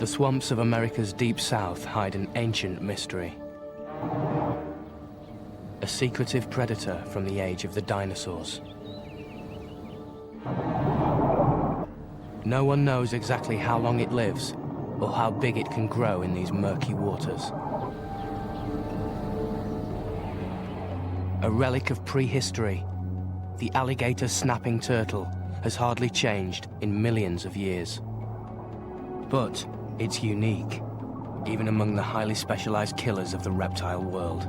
The swamps of America's deep south hide an ancient mystery. A secretive predator from the age of the dinosaurs. No one knows exactly how long it lives or how big it can grow in these murky waters. A relic of prehistory, the alligator snapping turtle has hardly changed in millions of years. But it's unique, even among the highly specialized killers of the reptile world.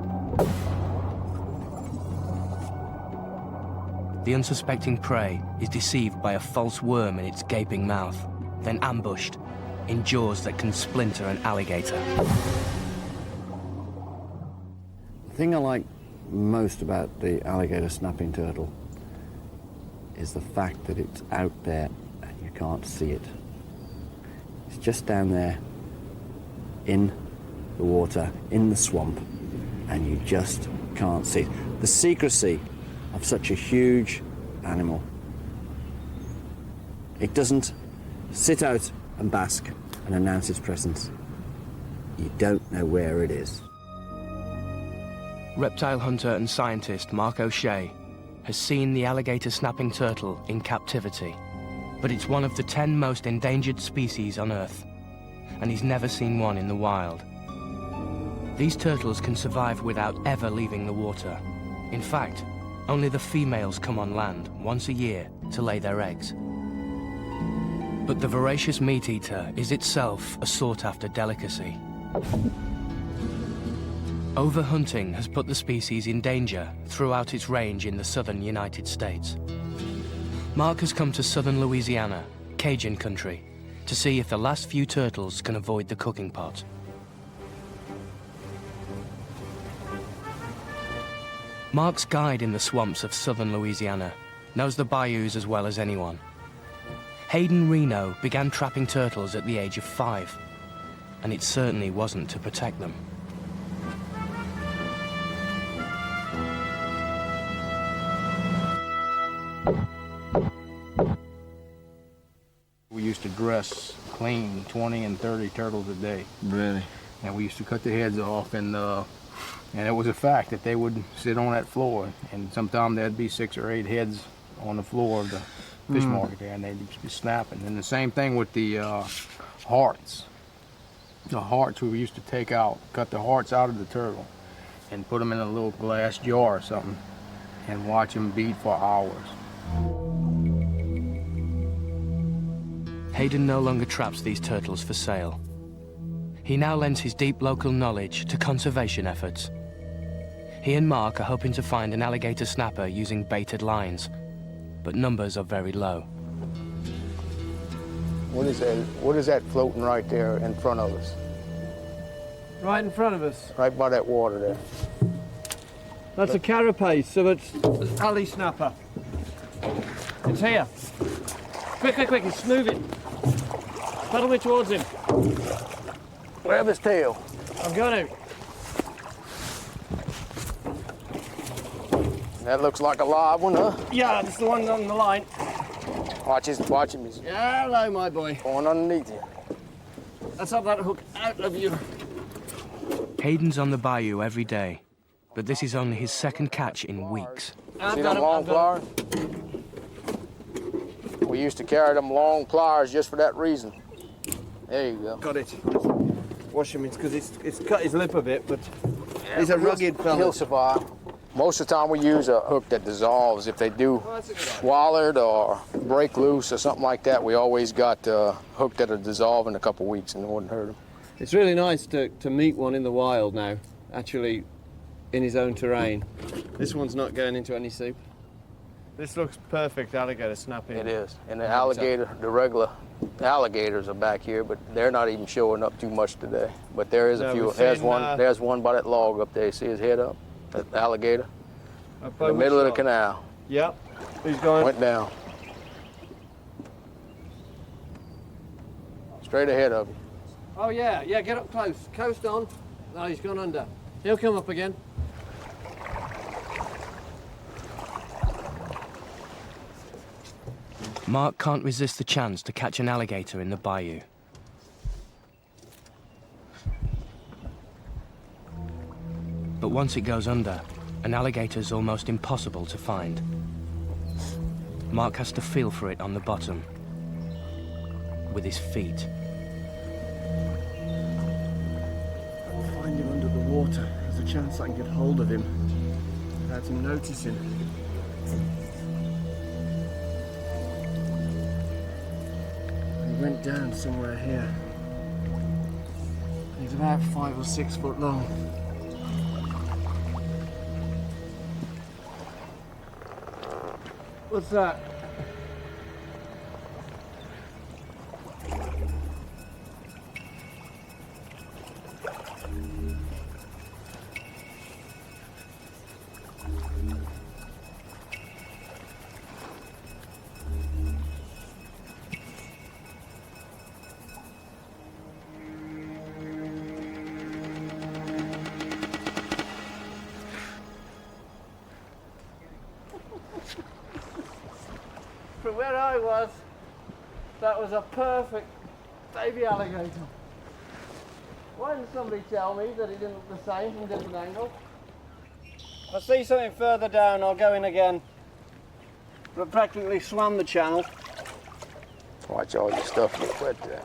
The unsuspecting prey is deceived by a false worm in its gaping mouth, then ambushed in jaws that can splinter an alligator. The thing I like most about the alligator snapping turtle is the fact that it's out there and you can't see it. It's just down there in the water, in the swamp, and you just can't see it. The secrecy of such a huge animal. It doesn't sit out and bask and announce its presence. You don't know where it is. Reptile hunter and scientist Mark O'Shea has seen the alligator snapping turtle in captivity, but it's one of the 10 most endangered species on Earth, and he's never seen one in the wild. These turtles can survive without ever leaving the water. In fact, only the females come on land once a year to lay their eggs. But the voracious meat-eater is itself a sought-after delicacy. Overhunting has put the species in danger throughout its range in the southern United States. Mark has come to southern Louisiana, Cajun country, to see if the last few turtles can avoid the cooking pot. Mark's guide in the swamps of southern Louisiana knows the bayous as well as anyone. Hayden Reno began trapping turtles at the age of 5, and it certainly wasn't to protect them. We used to dress clean 20 and 30 turtles a day. Really? And we used to cut their heads off, and it was a fact that they would sit on that floor, and sometimes there'd be 6 or 8 heads on the floor of the fish market there, and they'd just be snapping. And the same thing with the hearts. The hearts we used to take out, cut the hearts out of the turtle, and put them in a little glass jar or something, and watch them beat for hours. Hayden no longer traps these turtles for sale. He now lends his deep local knowledge to conservation efforts. He and Mark are hoping to find an alligator snapper using baited lines, but numbers are very low. What is that? What is that floating right there in front of us? Right in front of us. Right by that water there. That's a carapace, so it's alley snapper. It's here. Quick, quick, quick, it's moving. Paddle me towards him. Grab his tail. I'm going to. That looks like a live one, huh? Yeah, that's the one on the line. Watch him. He's Yeah, hello, my boy. going underneath you. Let's have that hook out of you. Hayden's on the bayou every day, but this is only his second catch in weeks. See them long pliers? We used to carry them long pliers just for that reason. There you go. Got it. Wash him, because it's cut his lip a bit, but he's a rugged fella. He'll survive. Most of the time we use a hook that dissolves. If they do swallowed or break loose or something like that, we always got a hook that'll dissolve in a couple weeks and it wouldn't hurt them. It's really nice to meet one in the wild now, actually in his own terrain. This one's not going into any soup. This looks perfect alligator snapping. It is. And the alligator, the regular alligators are back here, but they're not even showing up too much today. But there is a few. There's one by that log up there. You see his head up? That alligator. In the middle of the canal. Yep. He's going. Went down. Straight ahead of you. Oh yeah, get up close. Coast on. Oh, he's gone under. He'll come up again. Mark can't resist the chance to catch an alligator in the bayou. But once it goes under, an alligator's almost impossible to find. Mark has to feel for it on the bottom with his feet. I'll find him under the water. There's a chance I can get hold of him without him noticing. He went down somewhere here. He's about 5 or 6 foot long. What's that? From where I was, that was a perfect baby alligator. Why didn't somebody tell me that it didn't look the same from different angles? If I see something further down, I'll go in again. But practically swam the channel. Watch all your stuff get wet there.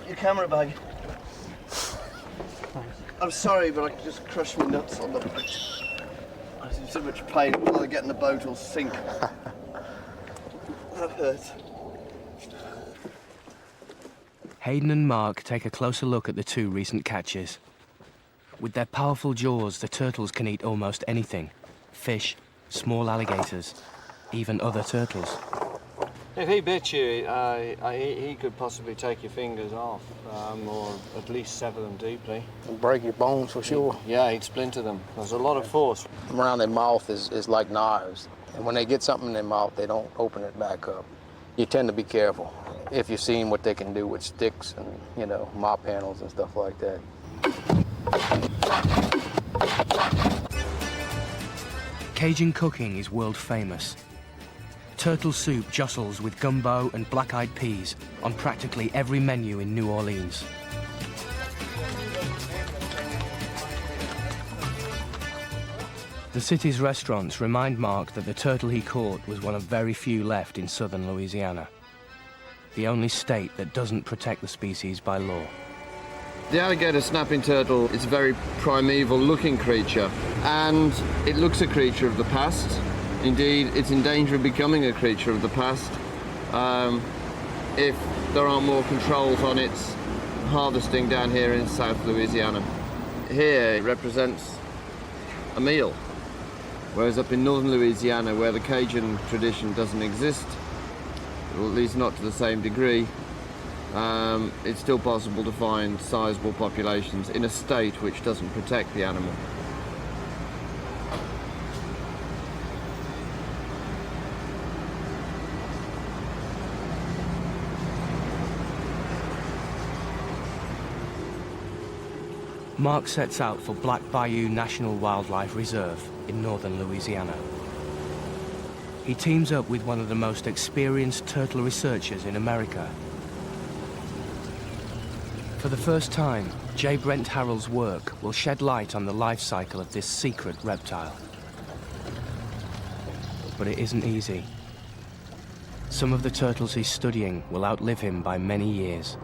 Your camera bag. I'm sorry, but I just crushed my nuts on the boat. I was in so much pain, either getting the boat or sink. That hurt. Hayden and Mark take a closer look at the 2 recent catches. With their powerful jaws, the turtles can eat almost anything. Fish, small alligators, even other turtles. If he bit you, he could possibly take your fingers off, or at least sever them deeply. Break your bones for sure. Yeah, he'd splinter them. There's a lot of force. Around their mouth is like knives. And when they get something in their mouth, they don't open it back up. You tend to be careful if you've seen what they can do with sticks and, you know, mop handles and stuff like that. Cajun cooking is world famous. Turtle soup jostles with gumbo and black-eyed peas on practically every menu in New Orleans. The city's restaurants remind Mark that the turtle he caught was one of very few left in southern Louisiana, the only state that doesn't protect the species by law. The alligator snapping turtle is a very primeval-looking creature, and it looks a creature of the past. Indeed, it's in danger of becoming a creature of the past if there aren't more controls on its harvesting down here in South Louisiana. Here it represents a meal, whereas up in northern Louisiana, where the Cajun tradition doesn't exist, or at least not to the same degree, it's still possible to find sizable populations in a state which doesn't protect the animal. Mark sets out for Black Bayou National Wildlife Reserve in northern Louisiana. He teams up with one of the most experienced turtle researchers in America. For the first time, J. Brent Harrell's work will shed light on the life cycle of this secret reptile. But it isn't easy. Some of the turtles he's studying will outlive him by many years.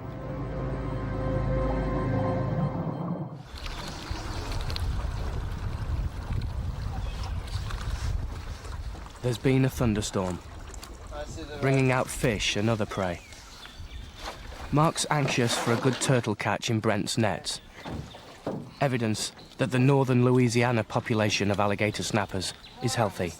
There's been a thunderstorm, bringing out fish and other prey. Mark's anxious for a good turtle catch in Brent's nets. Evidence that the northern Louisiana population of alligator snappers is healthy.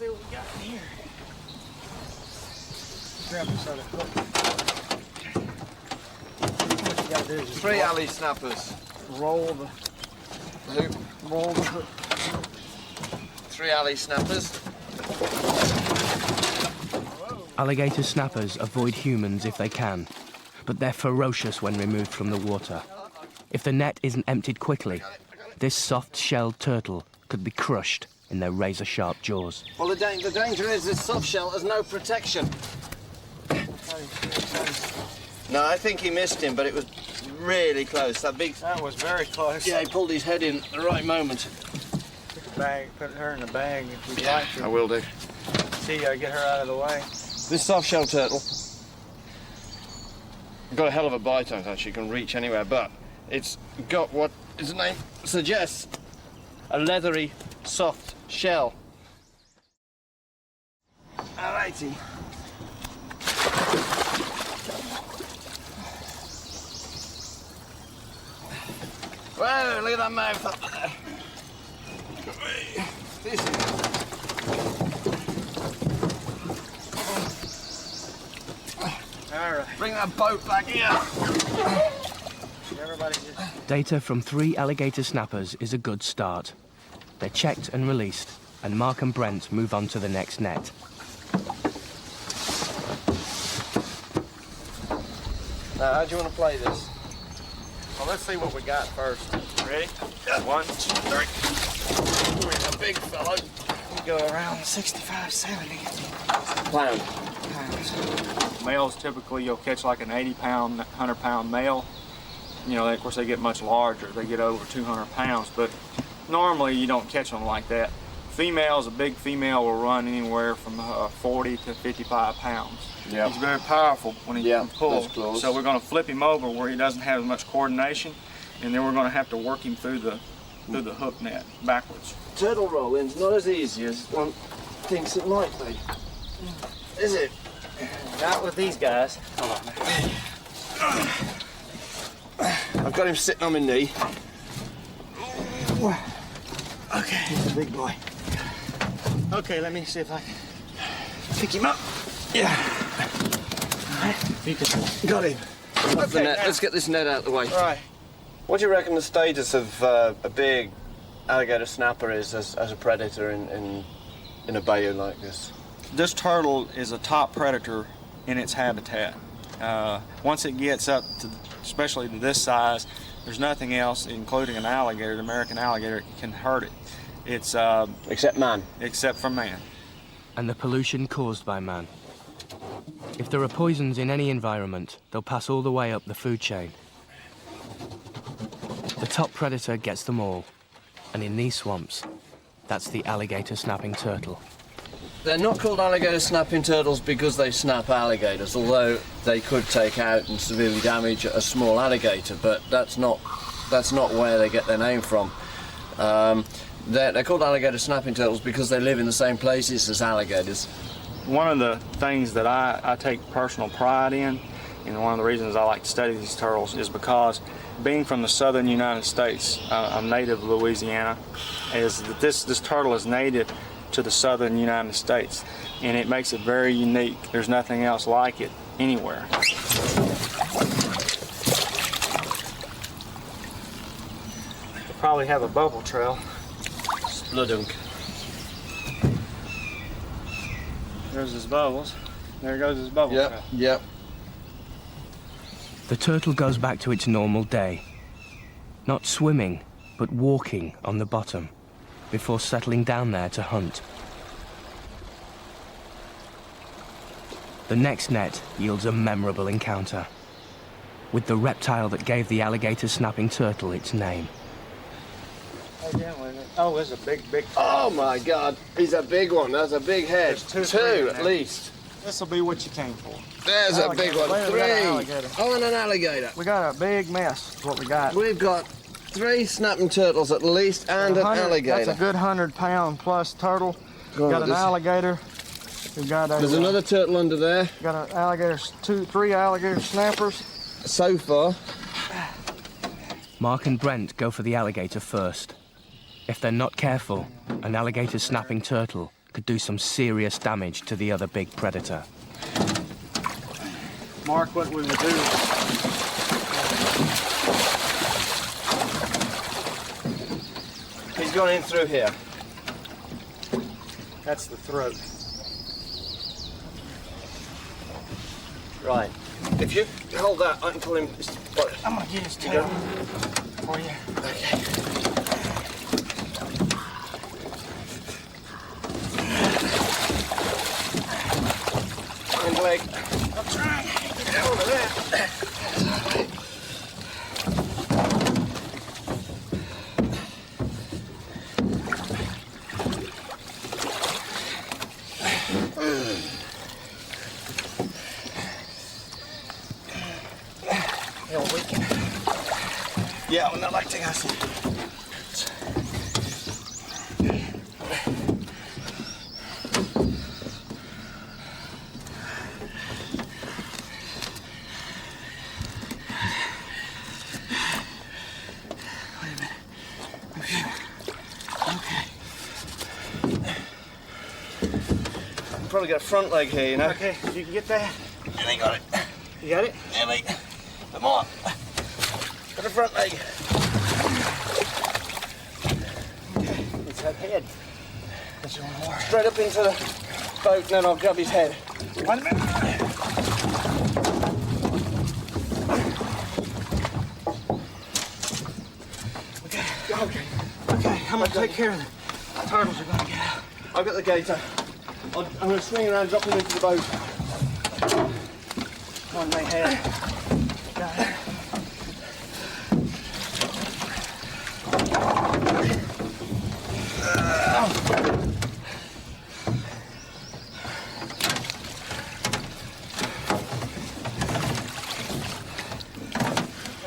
Three alley snappers. Roll the loop. Roll the hook. 3 alley snappers. Alligator snappers avoid humans if they can, but they're ferocious when removed from the water. If the net isn't emptied quickly, this soft-shelled turtle could be crushed in their razor-sharp jaws. Well, the danger is this soft shell has no protection. No, I think he missed him, but it was really close. That was very close. Yeah, he pulled his head in at the right moment. Put her in the bag if we'd like to. I will do. See, get her out of the way. This soft-shell turtle got a hell of a bite on it. She can reach anywhere, but it's got what its name suggests, a leathery, soft shell. Alrighty. Whoa, look at that mouth up there. This is... All right. Bring that boat back here. Everybody just... Data from 3 alligator snappers is a good start. They're checked and released, and Mark and Brent move on to the next net. Now, how do you want to play this? Well, let's see what we got first. Ready? Yeah. 1, 2, 3. We're a big fellow. We go around 65, 70 Pound. pounds. Males typically you'll catch like an 80-pound, 100-pound male. You know, of course they get much larger. They get over 200 pounds, but normally you don't catch them like that. Females, a big female will run anywhere from 40 to 55 pounds. Yep. He's very powerful when he can pull. those claws. So we're going to flip him over where he doesn't have as much coordination, and then we're going to have to work him through the hook net backwards. Turtle rolling's not as easy as one thinks it might be. Is it? Not with these guys. Hold on. I've got him sitting on my knee. Okay, he's a big boy. Okay, let me see if I can pick him up. Yeah. All right, you can. Got him. Up the Okay, net. now. Let's get this net out of the way. All right. What do you reckon the status of a big alligator snapper is as a predator in a bayou like this? This turtle is a top predator in its habitat. Once it gets up to, especially to this size, there's nothing else, including an alligator, the American alligator, can hurt it. It's Except man. except for man. And the pollution caused by man. If there are poisons in any environment, they'll pass all the way up the food chain. The top predator gets them all, and in these swamps, that's the alligator snapping turtle. They're not called alligator snapping turtles because they snap alligators, although they could take out and severely damage a small alligator, but that's not where they get their name from. They're called alligator snapping turtles because they live in the same places as alligators. One of the things that I take personal pride in, and one of the reasons I like to study these turtles, is because being from the southern United States, I'm native of Louisiana, is that this turtle is native to the southern United States, and it makes it very unique. There's nothing else like it anywhere. We'll probably have a bubble trail. Bloodunk. There's his bubbles. There goes his bubble trail. Yep. The turtle goes back to its normal day. Not swimming, but walking on the bottom, before settling down there to hunt. The next net yields a memorable encounter, with the reptile that gave the alligator snapping turtle its name. Oh, there's a big Oh my God, he's a big one. That's a big head. There's two Two in at there. least. This will be what you came for. There's a big one. There's an 3. alligator. Oh, and an alligator. We got a big mess, is what we got. We've got 3 snapping turtles at least and an alligator. That's a good 100-pound plus turtle. God, Got an this- alligator. We've got There's another turtle under there. got an alligator, 3 alligator snappers. So far. Mark and Brent go for the alligator first. If they're not careful, an alligator snapping turtle could do some serious damage to the other big predator. Mark, what we would do. He's gone in through here. That's the throat. Right. If you hold that, I can pull him. I'm gonna get his tail for you. Hind leg. I'm trying to get hold of that. disgusting. Probably got a front leg here, you know. Okay, you can get that. Nearly got it. You got it? Nearly. Come on. Got a front leg. Okay, it's that head. Straight up into the boat, and then I'll grab his head. 1 minute. Okay, I'm gonna take care of the turtles are gonna get out. I've got the gator. I'm going to swing around, drop him into the boat. One they had. Got it.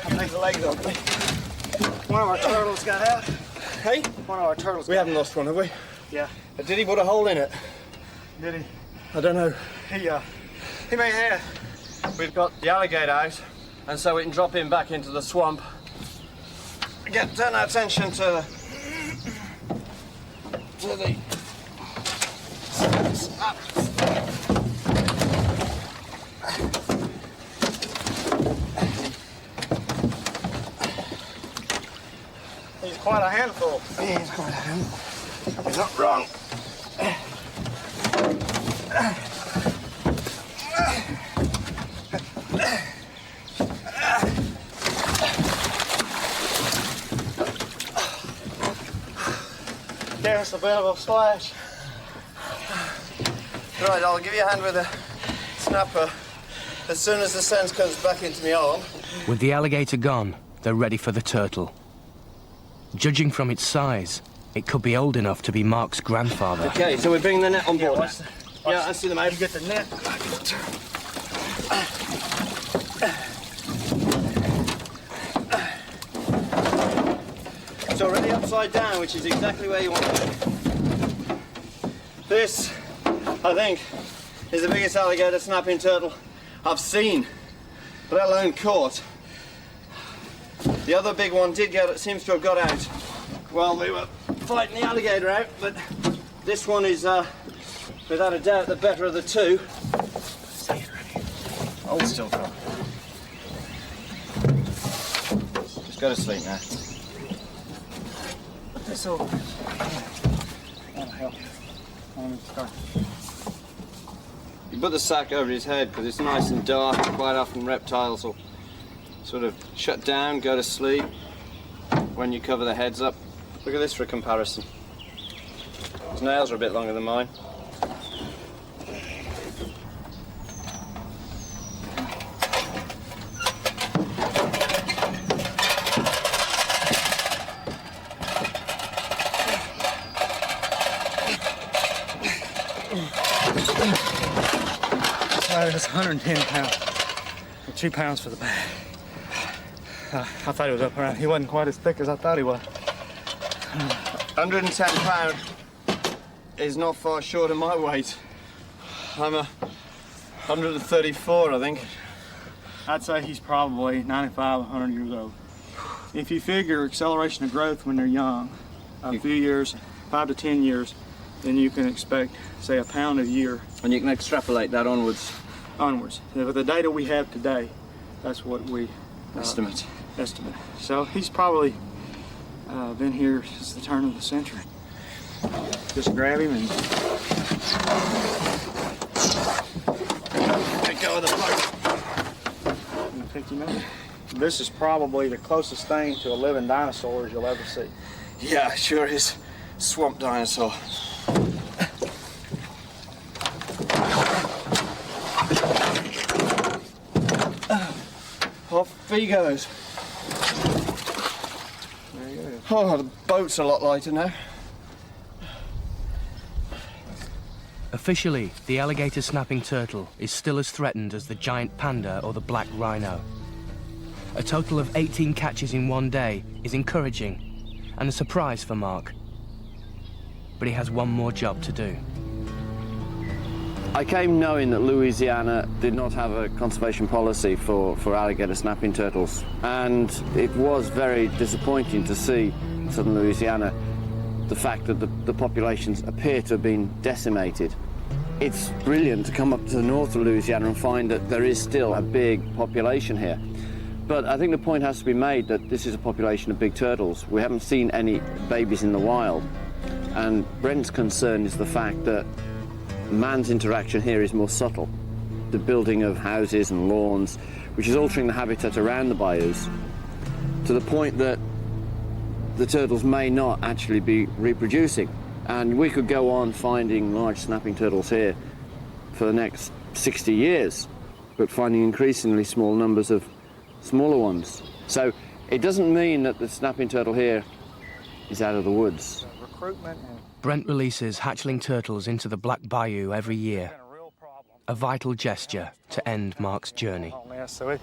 I'll take the legs off me. One of our turtles got out. Hey? One of our turtles We got haven't lost one, have we? Yeah. Did he put a hole in it? Did he? I don't know. He may have. We've got the alligator out, and so we can drop him back into the swamp. Turn our attention to the He's quite a handful. He's quite a handful. He's not wrong. Gave us a bit of a splash. Right, I'll give you a hand with a snapper as soon as the sense comes back into my arm. With the alligator gone, they're ready for the turtle. Judging from its size, it could be old enough to be Mark's grandfather. Okay, so we're bringing the net on board. Yeah, I see the mate. You get the net. It's already upside down, which is exactly where you want it. This, I think, is the biggest alligator snapping turtle I've seen, let alone caught. The other big one seems to have got out while we were fighting the alligator out, but this one is, without a doubt, the better of the two. Hold still, Phil. Just go to sleep now. This'll help. You put the sack over his head because it's nice and dark. Quite often reptiles will sort of shut down, go to sleep when you cover the heads up. Look at this for a comparison. His nails are a bit longer than mine. It was 110 pounds, or 2 pounds for the bag. I thought he was up around. He wasn't quite as thick as I thought he was. 110 pound is not far short of my weight. I'm a 134, I think. I'd say he's probably 95, 100 years old. If you figure acceleration of growth when they're young, a few years, 5 to 10 years, then you can expect, say, a pound a year. And you can extrapolate that onwards. Onwards. With the data we have today, that's what we Estimate. So he's probably been here since the turn of the century. Just grab him and Let go of the boat. pick him up. This is probably the closest thing to a living dinosaur as you'll ever see. Yeah, sure is. Swamp dinosaur. Off he goes. There he is. Oh, the boat's a lot lighter now. Officially, the alligator snapping turtle is still as threatened as the giant panda or the black rhino. A total of 18 catches in one day is encouraging and a surprise for Mark. But he has one more job to do. I came knowing that Louisiana did not have a conservation policy for alligator snapping turtles, and it was very disappointing to see in southern Louisiana the fact that the populations appear to have been decimated. It's brilliant to come up to the north of Louisiana and find that there is still a big population here. But I think the point has to be made that this is a population of big turtles. We haven't seen any babies in the wild. And Brent's concern is the fact that man's interaction here is more subtle. The building of houses and lawns, which is altering the habitat around the bayous, to the point that the turtles may not actually be reproducing. And we could go on finding large snapping turtles here for the next 60 years, but finding increasingly small numbers of smaller ones. So it doesn't mean that the snapping turtle here is out of the woods. Brent releases hatchling turtles into the Black Bayou every year, a vital gesture to end Mark's journey. So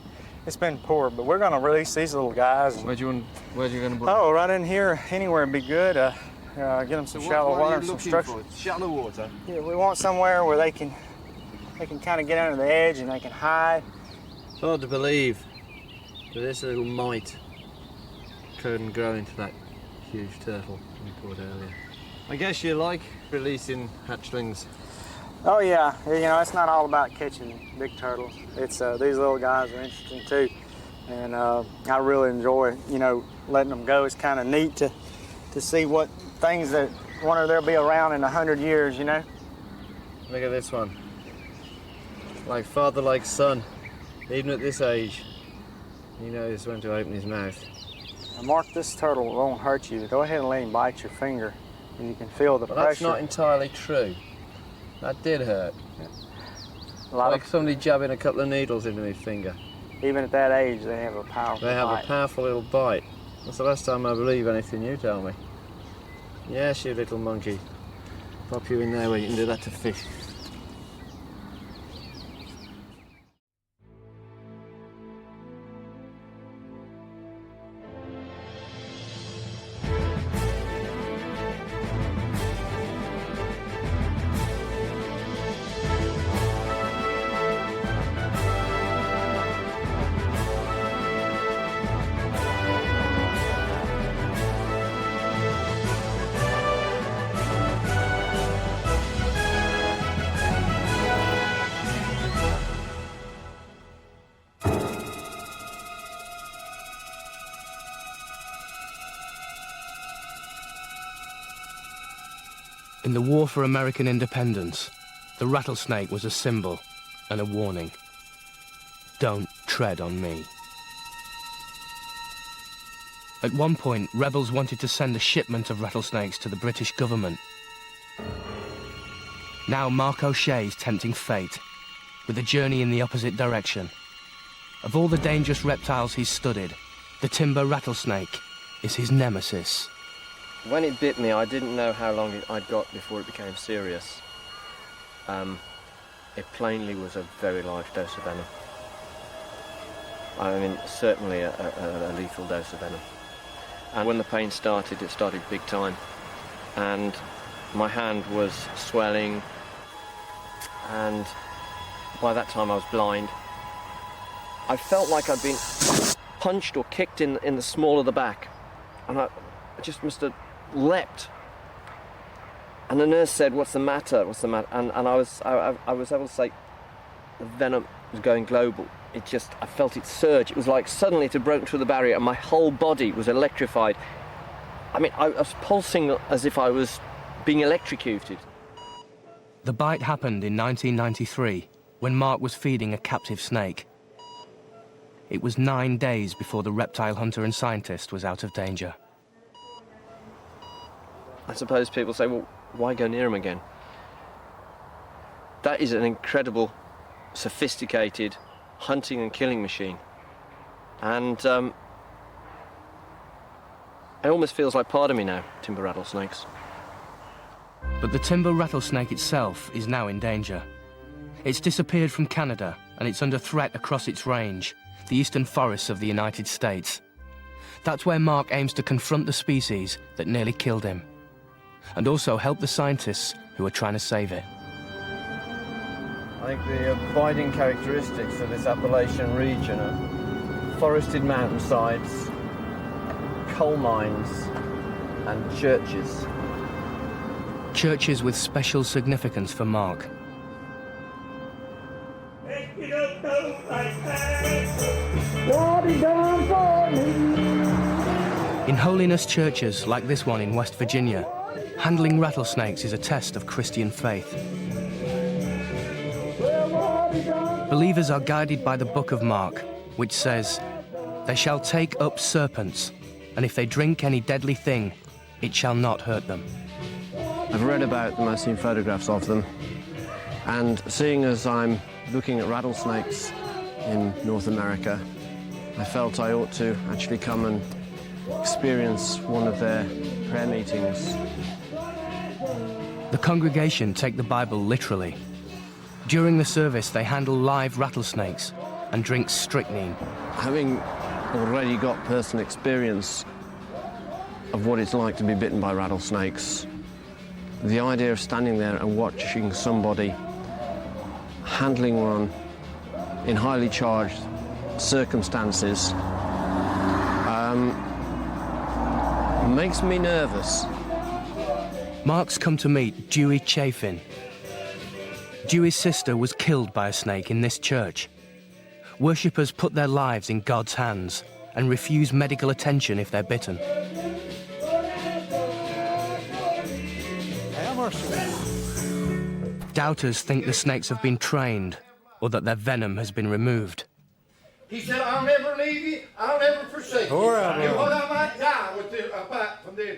it's been poor, but we're going to release these little guys. Where's you going to put? Oh, right in here, anywhere would be good. Get them some shallow water, some structure. Shallow water. Yeah, we want somewhere where they can kind of get under the edge and they can hide. It's hard to believe that this little mite couldn't grow into that huge turtle we caught earlier. I guess you like releasing hatchlings. Oh yeah, you know, it's not all about catching big turtles. It's these little guys are interesting too, and I really enjoy, you know, letting them go. It's kind of neat to see what things that wonder they'll be around in 100 years, you know. Look at this one. Like father, like son. Even at this age, he knows when to open his mouth. Now, Mark, this turtle won't hurt you. Go ahead and let him bite your finger, and you can feel the But pressure. that's not entirely true. That did hurt. Like Like somebody jabbing a couple of needles into my finger. Even at that age, they have a powerful They have bite. a powerful little bite. That's the last time I believe anything you tell me. Yes, you little monkey. Pop you in there where you can do that to fish. In the war for American independence, the rattlesnake was a symbol and a warning. Don't tread on me. At one point, rebels wanted to send a shipment of rattlesnakes to the British government. Now Mark O'Shea's tempting fate, with a journey in the opposite direction. Of all the dangerous reptiles he's studied, the timber rattlesnake is his nemesis. When it bit me, I didn't know how long I'd got before it became serious. It plainly was a very large dose of venom. I mean, certainly a lethal dose of venom. And when the pain started, it started big time. And my hand was swelling, and by that time I was blind. I felt like I'd been punched or kicked in the small of the back, and I just must have leapt. And the nurse said, "What's the matter? What's the matter?" And I was able to say, the venom was going global. I felt it surge. It was like suddenly it had broken through the barrier and my whole body was electrified. I mean, I was pulsing as if I was being electrocuted. The bite happened in 1993, when Mark was feeding a captive snake. It was 9 days before the reptile hunter and scientist was out of danger. I suppose people say, well, why go near him again? That is an incredible, sophisticated hunting and killing machine. And it almost feels like part of me now, timber rattlesnakes. But the timber rattlesnake itself is now in danger. It's disappeared from Canada, and it's under threat across its range, the eastern forests of the United States. That's where Mark aims to confront the species that nearly killed him, and also help the scientists who are trying to save it. I think the abiding characteristics of this Appalachian region are forested mountainsides, coal mines, and churches. Churches with special significance for Mark. In holiness churches like this one in West Virginia, handling rattlesnakes is a test of Christian faith. Believers are guided by the Book of Mark, which says, "They shall take up serpents, and if they drink any deadly thing, it shall not hurt them." I've read about them, I've seen photographs of them, and seeing as I'm looking at rattlesnakes in North America, I felt I ought to actually come and experience one of their prayer meetings. The congregation take the Bible literally. During the service, they handle live rattlesnakes and drink strychnine. Having already got personal experience of what it's like to be bitten by rattlesnakes, the idea of standing there and watching somebody handling one in highly charged circumstances makes me nervous. Mark's come to meet Dewey Chafin. Dewey's sister was killed by a snake in this church. Worshippers put their lives in God's hands and refuse medical attention if they're bitten. Doubters think the snakes have been trained or that their venom has been removed. He said, "I'll never leave you, I'll never forsake you. And what I might die with this, apart from this."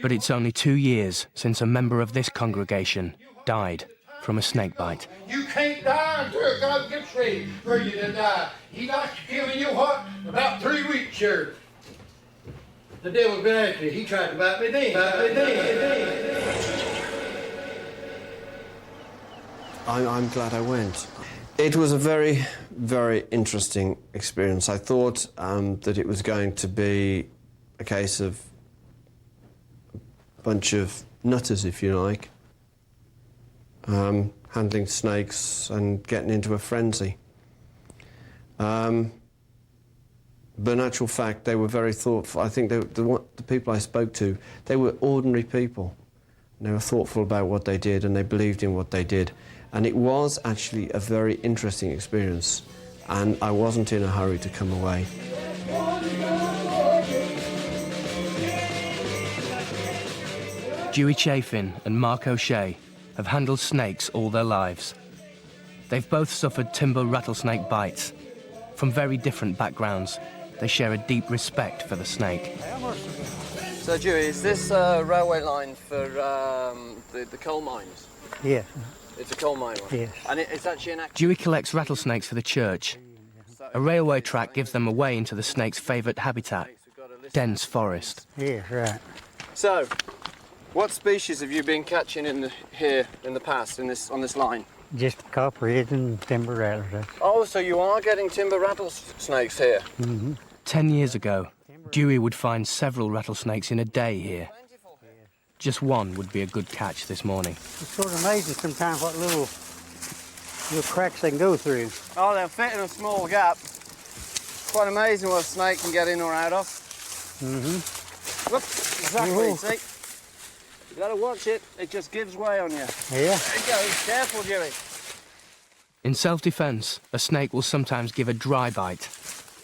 But it's only 2 years since a member of this congregation died from a snake bite. You can't die until God gets ready for you to die. He likes killing you what? About 3 weeks here. The devil's been after you. He tried to bite me then. I'm glad I went. It was a very, very interesting experience. I thought that it was going to be a case of a bunch of nutters, if you like, handling snakes and getting into a frenzy. But in actual fact, they were very thoughtful. I think the people I spoke to, they were ordinary people. They were thoughtful about what they did and they believed in what they did. And it was actually a very interesting experience, and I wasn't in a hurry to come away. Dewey Chafin and Mark O'Shea have handled snakes all their lives. They've both suffered timber rattlesnake bites. From very different backgrounds, they share a deep respect for the snake. So, Dewey, is this a railway line for the coal mines? Yes. It's a coal mine one? Yes. And it's actually an active... Dewey collects rattlesnakes for the church. A railway track gives them a way into the snake's favourite habitat, dense forest. Yes, right. So, what species have you been catching here in the past on this line? Just copperheads and timber rattlesnakes. Oh, so you are getting timber rattlesnakes here? Mm-hmm. 10 years ago, Dewey would find several rattlesnakes in a day here. Just one would be a good catch this morning. It's sort of amazing sometimes what little cracks they can go through. Oh, they'll fit in a small gap. Quite amazing what a snake can get in or out of. Mm-hmm. Whoops, exactly, Ooh. see? You gotta watch it, it just gives way on you. Yeah. There you go, careful, Dewey. In self-defense, a snake will sometimes give a dry bite,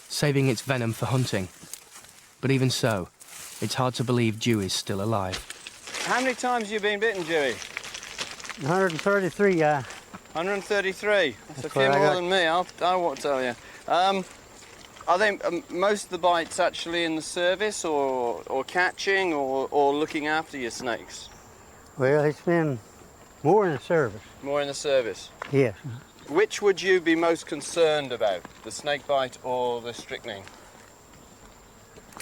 saving its venom for hunting. But even so, it's hard to believe Dewey's still alive. How many times have you been bitten, Dewey? 133, 133. That's a few what I more got. than me, I won't tell you. Are they most of the bites actually in the service or catching or looking after your snakes? Well, it's been more in the service. More in the service. Yes. Which would you be most concerned about, the snake bite or the strychnine?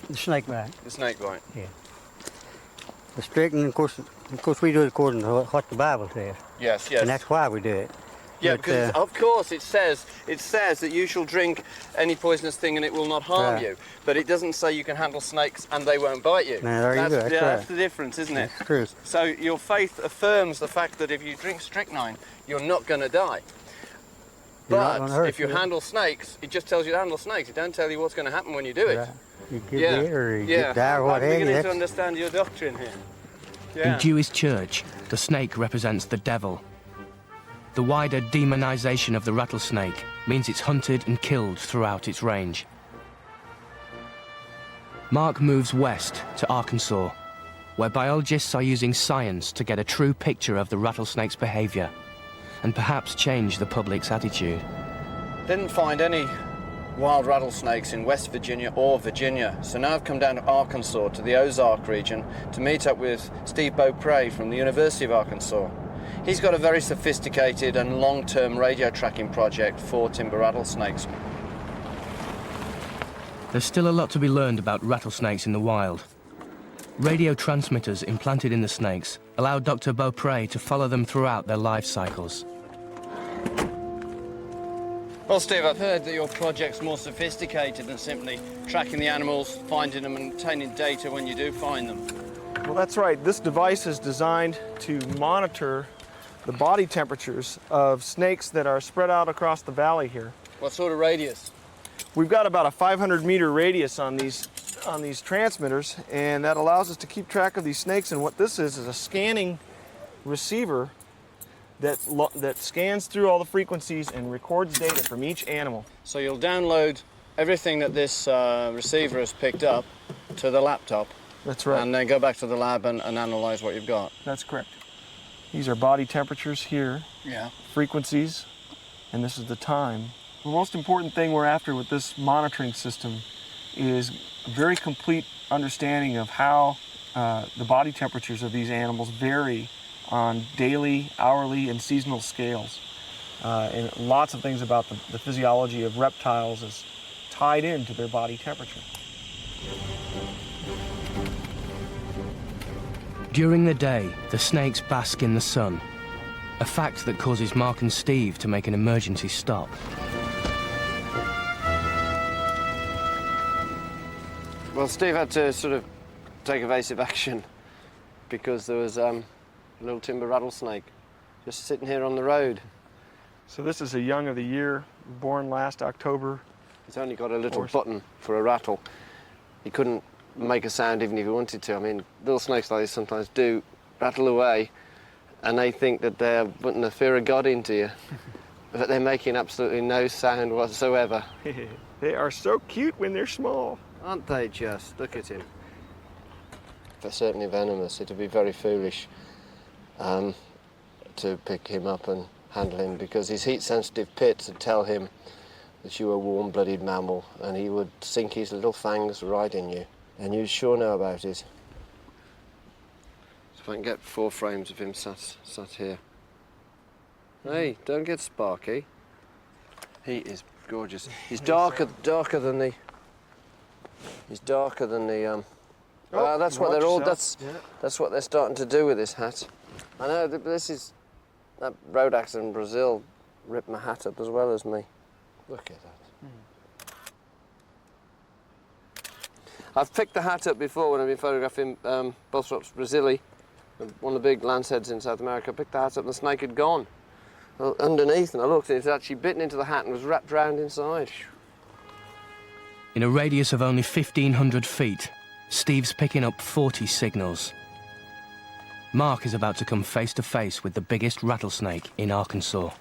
The snake bite. The snake bite. Yeah. The strychnine, of course, we do it according to what the Bible says. Yes, yes. And that's why we do it. Yeah, But, because of course it says that you shall drink any poisonous thing and it will not harm Right. you. But it doesn't say you can handle snakes and they won't bite you. No, there you go, that's right. That's the difference, isn't it? It's true. So your faith affirms the fact that if you drink strychnine, you're not going to die. You're not gonna But hurt if you you. handle snakes, it just tells you to handle snakes. It don't tell you what's going to happen when you do it. Right. You get Yeah, bit or you yeah. get die or what I'm have you. beginning to That's- understand your doctrine here. Yeah. In Jewish church, the snake represents the devil. The wider demonization of the rattlesnake means it's hunted and killed throughout its range. Mark moves west to Arkansas, where biologists are using science to get a true picture of the rattlesnake's behavior and perhaps change the public's attitude. Didn't find any wild rattlesnakes in West Virginia or Virginia, so now I've come down to Arkansas, to the Ozark region, to meet up with Steve Beaupre from the University of Arkansas. He's got a very sophisticated and long-term radio tracking project for timber rattlesnakes. There's still a lot to be learned about rattlesnakes in the wild. Radio transmitters implanted in the snakes allow Dr. Beaupre to follow them throughout their life cycles. Well, Steve, I've heard that your project's more sophisticated than simply tracking the animals, finding them and obtaining data when you do find them. Well, that's right. This device is designed to monitor the body temperatures of snakes that are spread out across the valley here. What sort of radius? We've got about a 500-meter radius on these transmitters, and that allows us to keep track of these snakes. And what this is a scanning receiver that scans through all the frequencies and records data from each animal. So you'll download everything that this receiver has picked up to the laptop. That's right. And then go back to the lab and analyze what you've got. That's correct. These are body temperatures here, Yeah. frequencies, and this is the time. The most important thing we're after with this monitoring system is a very complete understanding of how the body temperatures of these animals vary on daily, hourly, and seasonal scales. And lots of things about the physiology of reptiles is tied into their body temperature. During the day, the snakes bask in the sun, a fact that causes Mark and Steve to make an emergency stop. Well, Steve had to sort of take evasive action because there was a little timber rattlesnake just sitting here on the road. So this is a young of the year, born last October. He's only got a little button for a rattle. He couldn't make a sound even if he wanted to. I mean, little snakes like this sometimes do rattle away and they think that they're putting the fear of God into you, but they're making absolutely no sound whatsoever. They are so cute when they're small. Aren't they just? Look at him. They're certainly venomous. It'd be very foolish to pick him up and handle him because his heat-sensitive pits would tell him that you were a warm-blooded mammal and he would sink his little fangs right in you. And you'd sure know about it. So if I can get 4 frames of him sat here. Hey, don't get sparky. He is gorgeous. He's darker than the. He's darker than the. That's what they're all. That's what they're starting to do with this hat. I know this is. That road accident in Brazil ripped my hat up as well as me. Look at that. I've picked the hat up before when I've been photographing Bothrops brazili, one of the big lanceheads in South America. I picked the hat up and the snake had gone underneath, and I looked and it had actually bitten into the hat and was wrapped round inside. In a radius of only 1,500 feet, Steve's picking up 40 signals. Mark is about to come face to face with the biggest rattlesnake in Arkansas.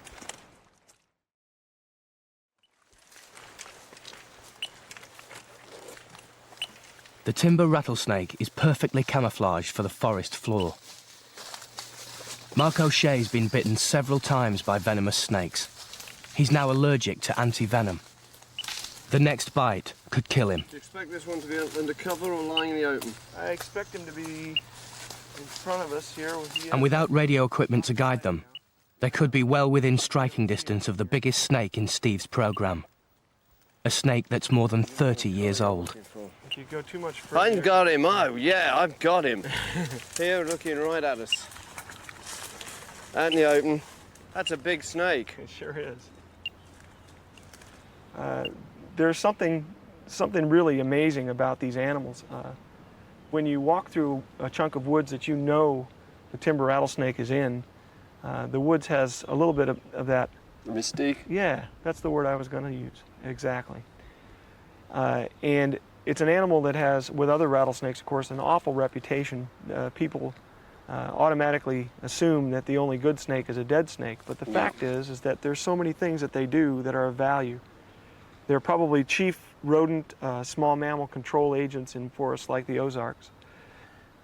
The timber rattlesnake is perfectly camouflaged for the forest floor. Mark O'Shea's been bitten several times by venomous snakes. He's now allergic to anti-venom. The next bite could kill him. Do you expect this one to be under cover or lying in the open? I expect him to be in front of us here. And without radio equipment to guide them, they could be well within striking distance of the biggest snake in Steve's program. A snake that's more than 30 years old. If you go too much further... I've got him. Oh, yeah, I've got him. Here, looking right at us. Out in the open. That's a big snake. It sure is. There's something really amazing about these animals. When you walk through a chunk of woods that you know the timber rattlesnake is in, the woods has a little bit of that. Mystique? Yeah, that's the word I was going to use. Exactly. And it's an animal that has, with other rattlesnakes, of course, an awful reputation. People automatically assume that the only good snake is a dead snake, but the fact is that there's so many things that they do that are of value. They're probably chief rodent, small mammal control agents in forests like the Ozarks.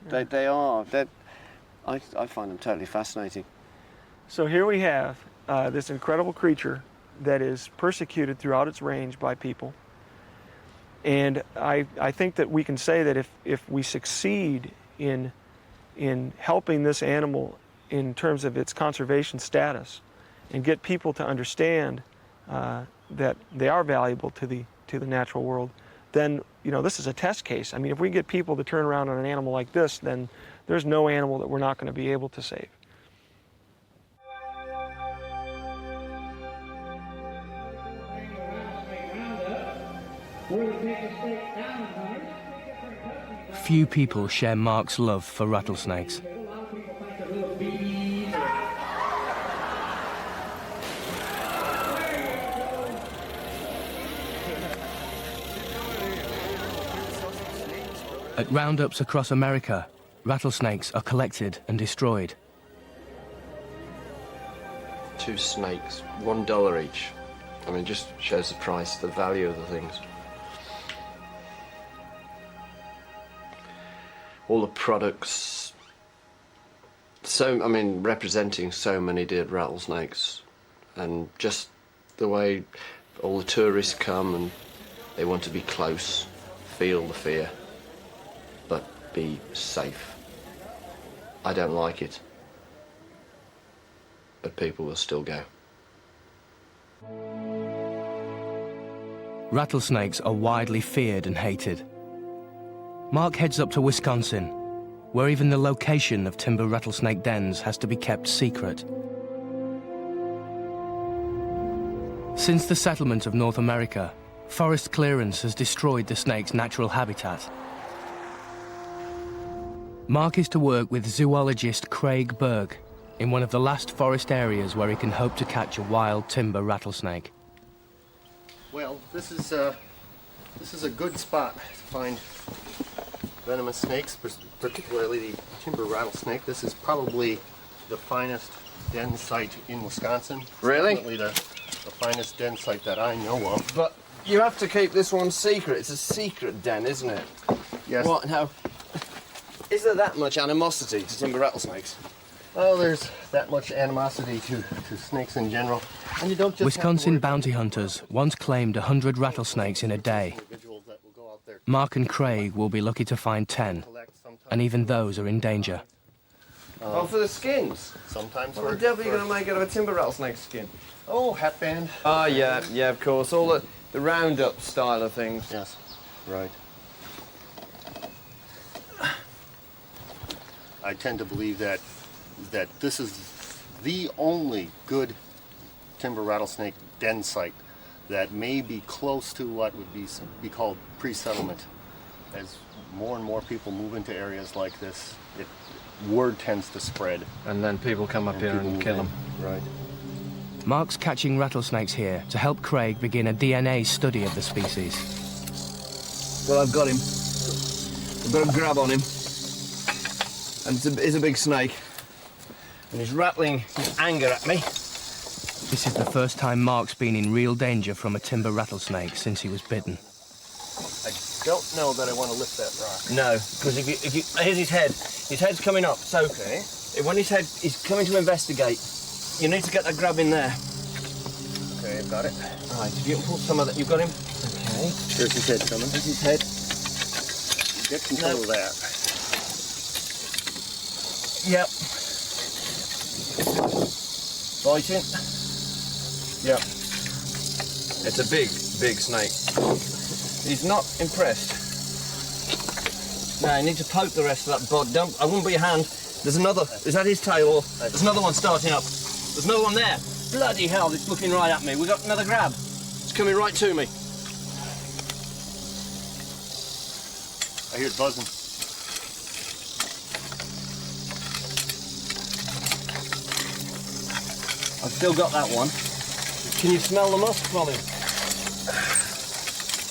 They are. I find them totally fascinating. So here we have this incredible creature that is persecuted throughout its range by people. And I think that we can say that if we succeed in helping this animal in terms of its conservation status and get people to understand that they are valuable to the natural world, then this is a test case. I mean, if we get people to turn around on an animal like this, then there's no animal that we're not going to be able to save. Few people share Mark's love for rattlesnakes. At roundups across America, rattlesnakes are collected and destroyed. 2 snakes, $1 each. I mean, just shows the price, the value of the things. All the products, representing so many dead rattlesnakes, and just the way all the tourists come and they want to be close, feel the fear, but be safe. I don't like it, but people will still go. Rattlesnakes are widely feared and hated. Mark heads up to Wisconsin, where even the location of timber rattlesnake dens has to be kept secret. Since the settlement of North America, forest clearance has destroyed the snake's natural habitat. Mark is to work with zoologist Craig Berg in one of the last forest areas where he can hope to catch a wild timber rattlesnake. Well, this is a good spot to find venomous snakes, particularly the timber rattlesnake. This is probably the finest den site in Wisconsin. It's Really? definitely the finest den site that I know of. But you have to keep this one secret. It's a secret den, isn't it? Yes. What? How? Is there that much animosity to timber rattlesnakes? Well, there's that much animosity to snakes in general. And you don't just Wisconsin bounty hunters once claimed 100 rattlesnakes in a day. Mark and Craig will be lucky to find 10, and even those are in danger. Oh, for the skins? Sometimes. What the devil are you going to make out of a timber rattlesnake skin? Oh, hatband. Oh, yeah, of course. All the roundup style of things. Yes, right. I tend to believe that this is the only good timber rattlesnake den site that may be close to what would be called pre-settlement. As more and more people move into areas like this, word tends to spread. And then people come up here and kill them. Right. Mark's catching rattlesnakes here to help Craig begin a DNA study of the species. Well, I've got him. I've got a grab on him. And it's a big snake. And he's rattling his anger at me. This is the first time Mark's been in real danger from a timber rattlesnake since he was bitten. I don't know that I want to lift that rock. No, because if you here's his head. His head's coming up. So when his head is coming to investigate, you need to get that grab in there. Okay, I've got it. All right, if you can pull some of that, you've got him. Okay. There's his head coming. There's his head. Get control of that. Yep. Biting. Yep. It's a big snake. He's not impressed. Now you need to poke the rest of that bud. I wouldn't put your hand. There's another. Is that his tail? Or there's another one starting up. There's no one there. Bloody hell, it's looking right at me. We got another grab. It's coming right to me. I hear it buzzing. I've still got that one. Can you smell the musk, Molly?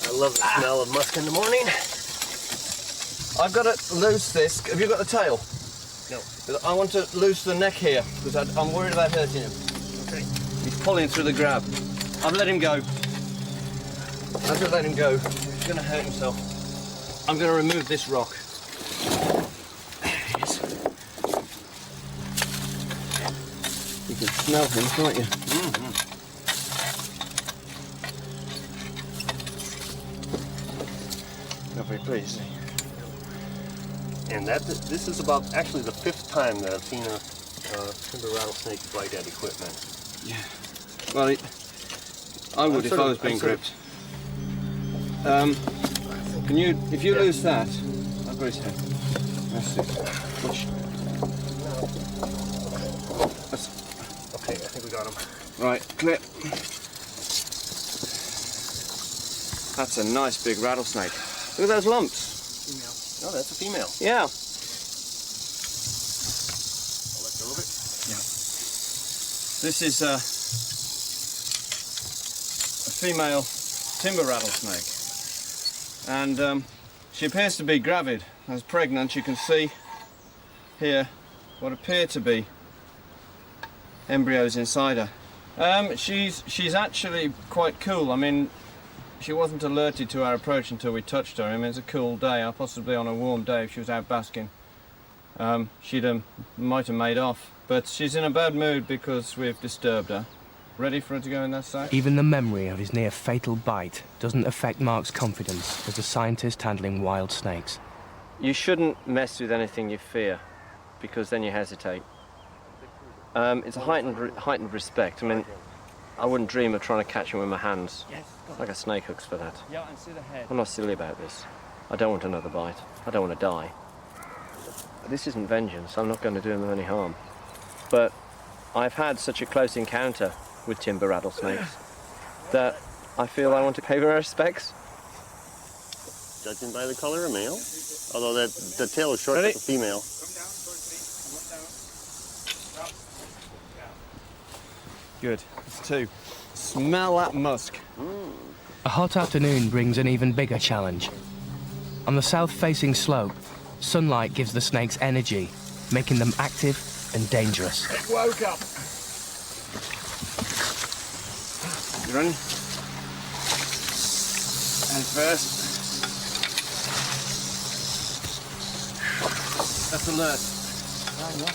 I love the smell of musk in the morning. I've got to loose this. Have you got the tail? No. I want to loose the neck here because I'm worried about hurting him. Okay. He's pulling through the grab. I've let him go. I've just let him go. He's going to hurt himself. I'm going to remove this rock. There he is. You can smell him, can't you? Mm-hmm. Not very pleased. And this is about actually the 5th time that I've seen a timber rattlesnake bite at equipment. Yeah. Well, I would if I was being gripped. Can you, if you lose that, I've got his head. That's it. Push. Okay, I think we got him. Right, clear. That's a nice big rattlesnake. Look at those lumps. Oh, that's a female. Yeah. I'll let go of it. Yeah. This is a female timber rattlesnake. And she appears to be gravid. As pregnant, you can see here what appear to be embryos inside her. She's actually quite cool. I mean, she wasn't alerted to our approach until we touched her. I mean, it's a cool day. Possibly on a warm day, if she was out basking, might have made off. But she's in a bad mood because we've disturbed her. Ready for her to go in that sack? Even the memory of his near-fatal bite doesn't affect Mark's confidence as a scientist handling wild snakes. You shouldn't mess with anything you fear, because then you hesitate. It's a heightened respect. I mean, I wouldn't dream of trying to catch him with my hands. Like a snake hooks for that. Yeah, and see the head. I'm not silly about this. I don't want another bite. I don't want to die. This isn't vengeance. I'm not going to do him any harm. But I've had such a close encounter with timber rattlesnakes that I feel I want to pay my respects. Judging by the color, a male. Although the tail is short, like a female. Good. It's 2. Smell that musk. A hot afternoon brings an even bigger challenge. On the south-facing slope, sunlight gives the snakes energy, making them active and dangerous. It woke up. You running? And first. That's alert.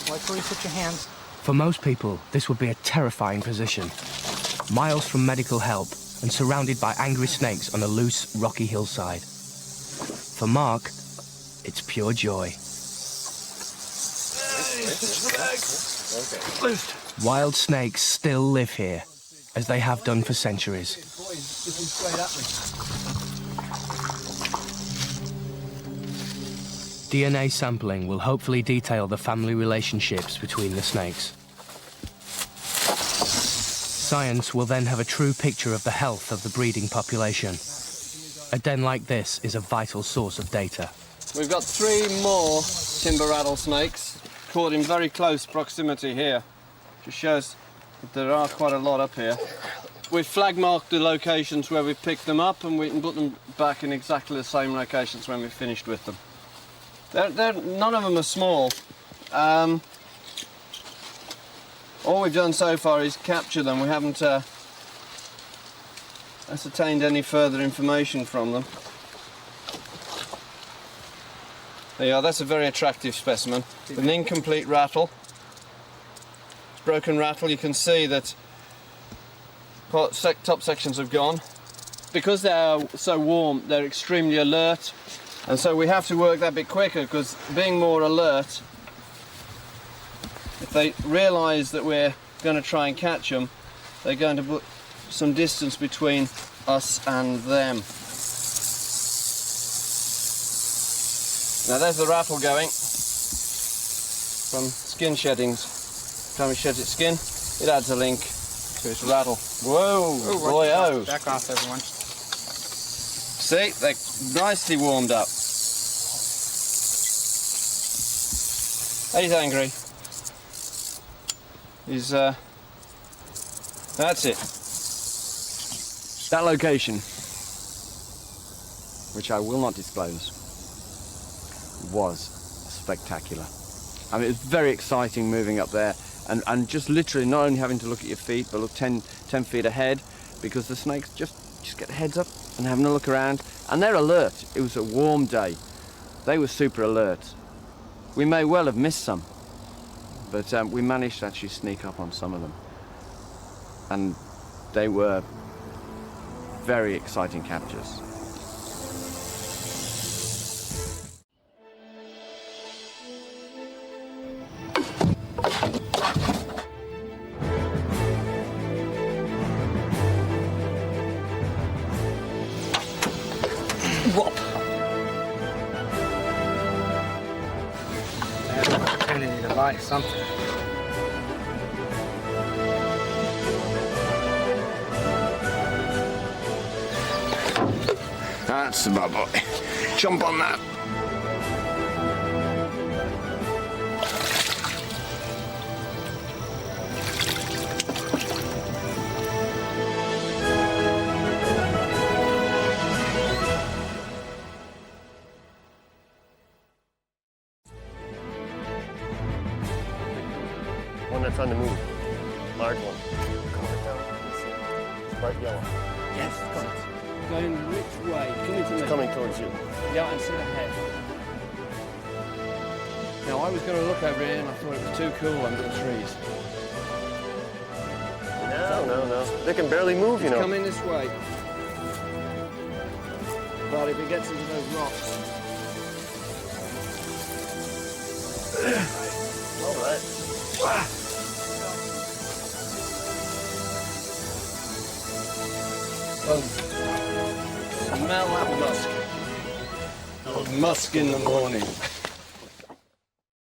Why can't you put your hands? For most people, this would be a terrifying position. Miles from medical help and surrounded by angry snakes on a loose, rocky hillside. For Mark, it's pure joy. Wild snakes still live here, as they have done for centuries. DNA sampling will hopefully detail the family relationships between the snakes. Science will then have a true picture of the health of the breeding population. A den like this is a vital source of data. We've got 3 more timber rattlesnakes caught in very close proximity here, which shows that there are quite a lot up here. We've flag marked the locations where we've picked them up, and we can put them back in exactly the same locations when we've finished with them. None of them are small. All we've done so far is capture them. We haven't ascertained any further information from them. There you are, that's a very attractive specimen. An incomplete rattle. Broken rattle, you can see that top sections have gone. Because they are so warm, they're extremely alert. And so we have to work that bit quicker, because being more alert, if they realise that we're going to try and catch them, they're going to put some distance between us and them. Now there's the rattle going from skin sheddings. Time it sheds its skin. it adds a link to its rattle. Whoa, boy, oh. Back off, everyone. See, they're nicely warmed up. He's angry. He's, that's it. That location, which I will not disclose, was spectacular. I mean, it was very exciting moving up there and just literally not only having to look at your feet, but look 10 feet ahead, because the snakes just get their heads up and having a look around, and they're alert. It was a warm day. They were super alert. We may well have missed some, but we managed to actually sneak up on some of them. And they were very exciting captures. Whoop. An opportunity to bite something. That's my boy. Jump on that. One that's on the move. Large one. Bright yellow. Yes, going which way? Coming to me. It's coming towards you. Yeah, I see the head. Now, I was going to look over here and I thought it was too cool under the trees. No. They can barely move, you know. Coming this way. But if he gets into those rocks... All right. Smell that musk. Musk in the morning.